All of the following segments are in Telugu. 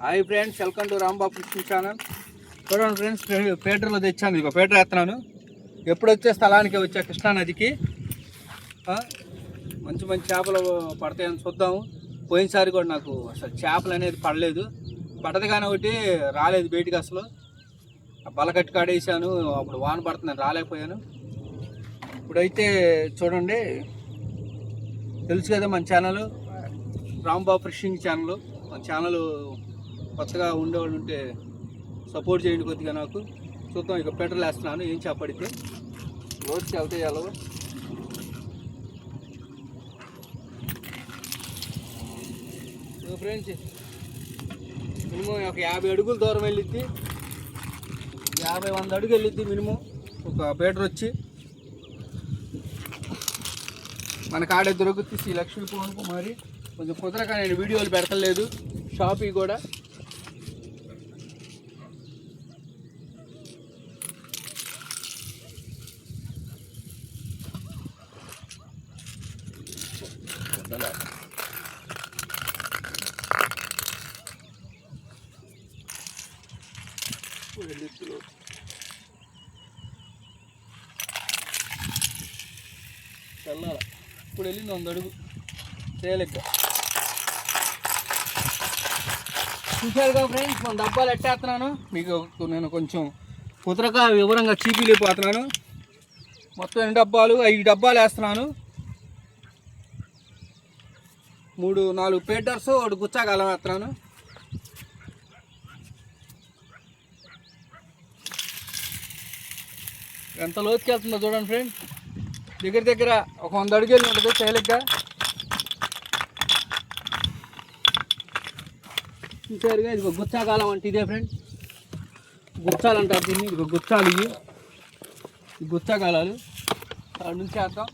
Hi friends, welcome to Rambabu fishing channel. చూడండి ఫ్రెండ్స్, పేటర్లో తెచ్చాను. ఇక పేటర్ వేస్తున్నాను. ఎప్పుడు వచ్చే స్థలానికి వచ్చా కృష్ణానదికి. మంచి మంచి చేపలు పడతాయని చూద్దాము. పోయినసారి కూడా నాకు అసలు చేపలు అనేది పడలేదు. పడదు కానీ ఒకటి రాలేదు బయటికి అసలు. బలకట్టి కాడేసాను, అప్పుడు వాన పడుతుందని రాలేకపోయాను. ఇప్పుడైతే చూడండి, తెలుసు కదా మన ఛానల్ రాంబాబు ఫిషింగ్ ఛానల్. మన ఛానల్ కొత్తగా ఉండేవాళ్ళు ఉంటే సపోర్ట్ చేయండి కొద్దిగా నాకు. చూద్దాం. ఇక పెట్రోల్ వేస్తున్నాను. ఏం చేపడితే రోజుకి వెళ్తాయి ఎలా ఫ్రెండ్స్. మినిమం ఒక 50 అడుగుల దూరం వెళ్ళిద్ది, 50-100 అడుగు వెళ్ళిద్ది మినిమం ఒక పేటర్ వచ్చి. మనకు ఆడే దొరుకుతుంది శ్రీ లక్ష్మీ పవన్ కుమారి. కొంచెం కుదరక నేను వీడియోలు పెడతలేదు. షాపింగ్ కూడా చల్లాల. ఇప్పుడు వెళ్ళింది 100 అడుగు చేయలేక. చూసారుగా ఫ్రెండ్స్, మన డబ్బాలు ఎట్టేస్తున్నాను. మీకు నేను కొంచెం కుదరక వివరంగా చీపీలేకపోతున్నాను. మొత్తం 2 డబ్బాలు 5 డబ్బాలు వేస్తున్నాను. 3-4 పేటర్స్, 1 గుచ్చాగాలం వేస్తున్నాను. ఎంత లోతుకి వెళ్తుందో చూడండి ఫ్రెండ్. దగ్గర దగ్గర ఒక 100 అడుగులు ఉంటుంది తేలిగ్గా. చూసారుగా, ఇది గుచ్చాగాలం అంటే ఇదే ఫ్రెండ్. గుచ్చాలు అంటారు దీన్ని. ఇది గుచ్చాలు. ఇవి గుచ్చాగాలాలు. అక్కడ నుంచి వేద్దాం.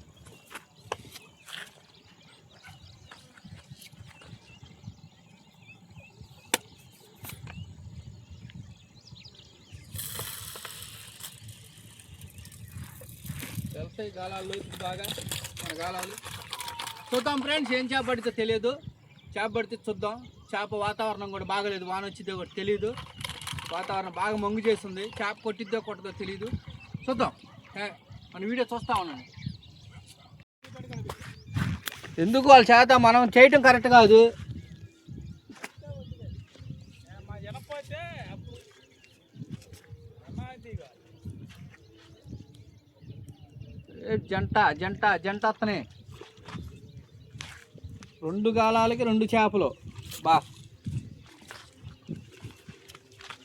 వెళ్తాయి గాలాలు బాగా మన గాలాలు. చూద్దాం ఫ్రెండ్స్, ఏం చేప పడితే తెలియదు. చేప పడితే చూద్దాం. చేప వాతావరణం కూడా బాగలేదు, వాన వచ్చిద్దో కూడా తెలియదు. వాతావరణం బాగా మంగు చేస్తుంది. చేప కొట్టిద్దో కొట్టదో తెలియదు. చూద్దాం. మన వీడియో చూస్తా ఉన్నాను. ఎందుకు వాళ్ళ చేత మనం చేయటం కరెక్ట్ కాదు. జంట జంట జంట వస్తున్నాయి. 2 గాలాలకి 2 చేపలు. బా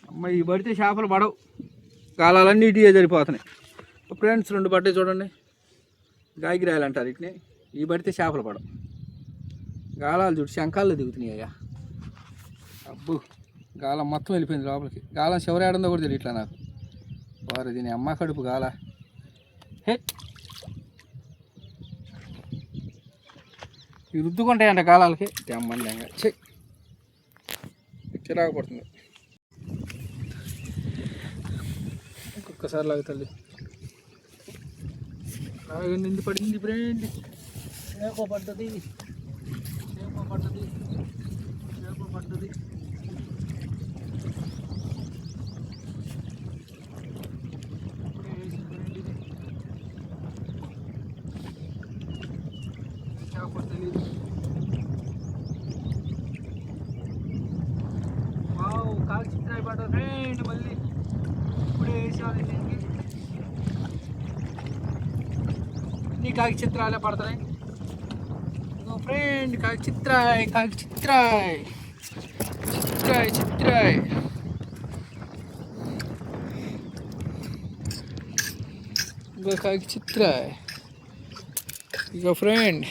అమ్మాయి ఈ పడితే చేపలు పడవు. గాలాలన్నీ ఇటుగా సరిపోతున్నాయి ఫ్రెండ్స్. 2 పట్టే చూడండి. గాయగిరాయలు అంటారు వీటిని. ఈ పడితే చేపలు పడవు. గాలాలు చూడు శంఖాల్లో దిగుతున్నాయి. అయ్యా అబ్బు, గాలం మొత్తం వెళ్ళిపోయింది లోపలికి. గాలం చివరేడందో కూడా తెలియట్లా నాకు. వారు దీని అమ్మ కడుపు గాల. హే, ఇవి రుద్దుకుంటాయంట గాలాలకి. తెమ్మండి చిరాకు పడుతుంది. ఒక్కొక్కసారి లాగుతుంది. నిండి పడింది ఫ్రెండ్. చేప పడ్డది, చేప పడ్డది, చేప పడ్డది. చేప తెలీదు. కాలు చిత్రాయి పడ్డ ఫ్రెండ్. మళ్ళీ ఇప్పుడే వేసాను. దీనికి అన్ని కాకి చిత్రాలే పడతాయి ఫ్రెండ్. కాకి చిత్రాయ్, కాకి చిత్రాయ్, చిత్రాయ్ చిత్రాయ్. ఇంకో కాకి చిత్రాయ్. ఇక ఫ్రెండ్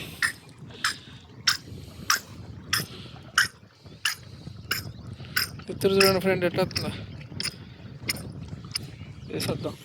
ఇద్దరు చూడండి ఫ్రెండ్ ఎట్లా వస్తుందా. వేసేద్దాం.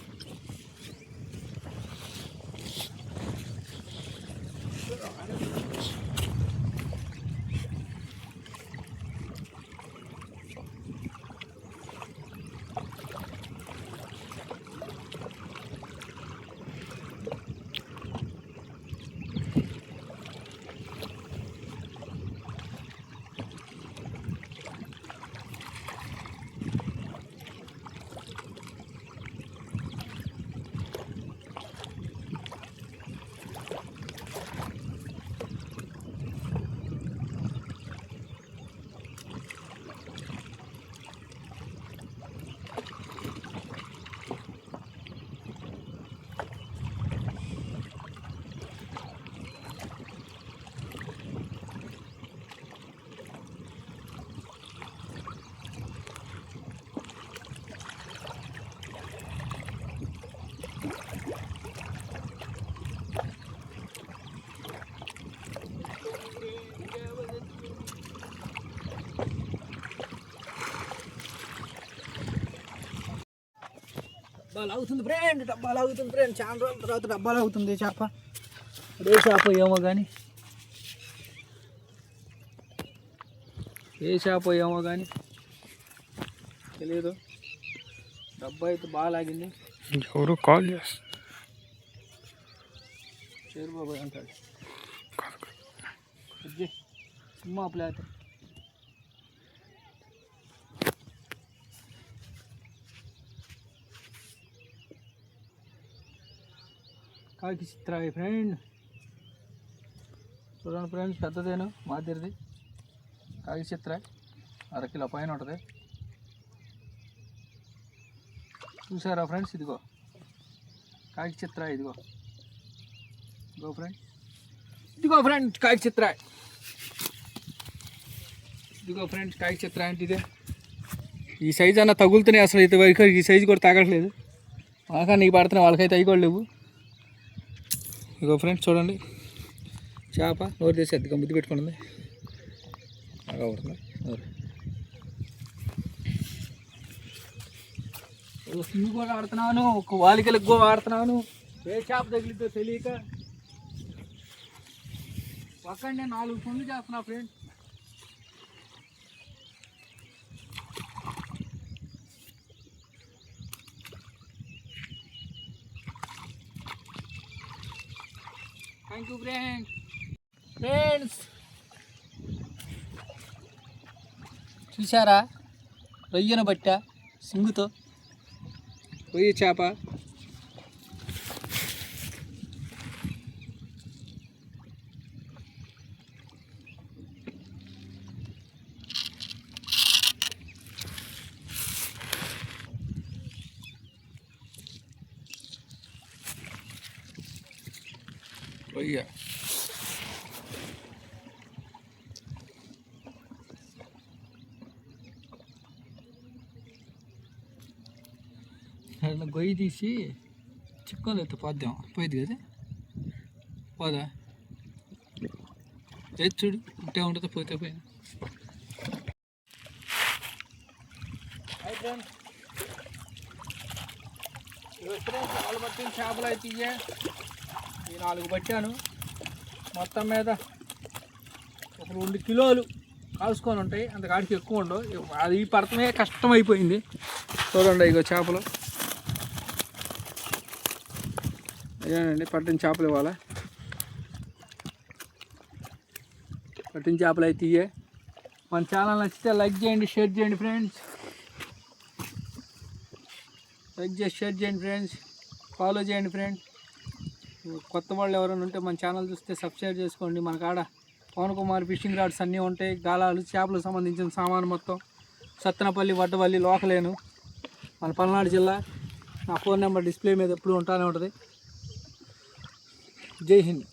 డబ్బా లాగుతుంది ఫ్రెండ్ చాలా రోజుల తర్వాత డబ్బా లాగుతుంది చేప. ఏ చేప ఏమో కానీ తెలియదు. డబ్బా అయితే బాగా లాగింది. ఎవరు కాల్ చేస్తారు షేర్ బాబాయ్ అంటాడు సుమ్మా ప్లేట్. కాకి చిత్రాయి ఫ్రెండ్. చూడండి ఫ్రెండ్స్, పెద్దదేను మాదిరిది కాకి చిత్రాయి, 1/2 కిలో పైన ఉంటుంది. చూసారా ఫ్రెండ్స్, ఇదిగో కాకి చిత్రాయి. ఇదిగో ఫ్రెండ్స్ కాకి చిత్రాయి. కాకి చిత్రాయి అంటే ఇదే. ఈ సైజు అన్న తగులుతున్నాయి అసలు. అయితే ఈ సైజు కూడా తగట్లేదు. మాకా నీకు పడుతున్నాయి, వాళ్ళకైతే అవి కూడా లేవు. ఇదిగో ఫ్రెండ్స్ చూడండి, చేప నోరు చేసి అద్దెగా ముద్దు పెట్టుకుంటుంది. బాగా పడుతుంది నోరు. సింగు కూడా ఆడుతున్నాను, ఒక వాలికలకు కూడా ఆడుతున్నాను. ఏ చేప తగిలిద్దో తెలియక పక్కనే 4 పనులు చేస్తున్నా ఫ్రెండ్. Thank you friends. చూసారా, రొయ్యను బట్ట సింగుతో రొయ్య చేప. రొయ్య గొయ్యి తీసి చిక్కులు ఎత్తు పోద్దాం. పోయింది కదా, పోదా చూడు ఉంటే ఉంటుంది, పోతే పోయింది. వాళ్ళు పట్టిన చేపలు అయితే ఈ 4 పట్టాను. మొత్తం మీద ఒక 2 కిలోలు కాల్చుకొని ఉంటాయి, అంతకాడికి ఎక్కువ ఉండవు. అది పడటమే కష్టం అయిపోయింది. చూడండి ఇగో చేపలు, అదేనండి పట్టిన చేపలు. ఇవాళ పట్టిన చేపలు అయితే ఇవే. మన ఛానల్ నచ్చితే లైక్ చేయండి, షేర్ చేయండి ఫ్రెండ్స్. ఫాలో చేయండి ఫ్రెండ్స్. కొత్త వాళ్ళు ఎవరైనా ఉంటే మన ఛానల్ చూస్తే సబ్స్క్రైబ్ చేసుకోండి. మన కాడ పవన్ కుమార్ ఫిషింగ్ రాడ్స్ అన్నీ ఉంటాయి, గాలాలు, చేపలకు సంబంధించిన సామాను మొత్తం. సత్తెనపల్లి, వడ్డవల్లి లోకలేను, మన పల్నాడు జిల్లా. నా ఫోన్ నెంబర్ డిస్ప్లే మీద ఎప్పుడు ఉంటానే ఉంటుంది. జై హింద్.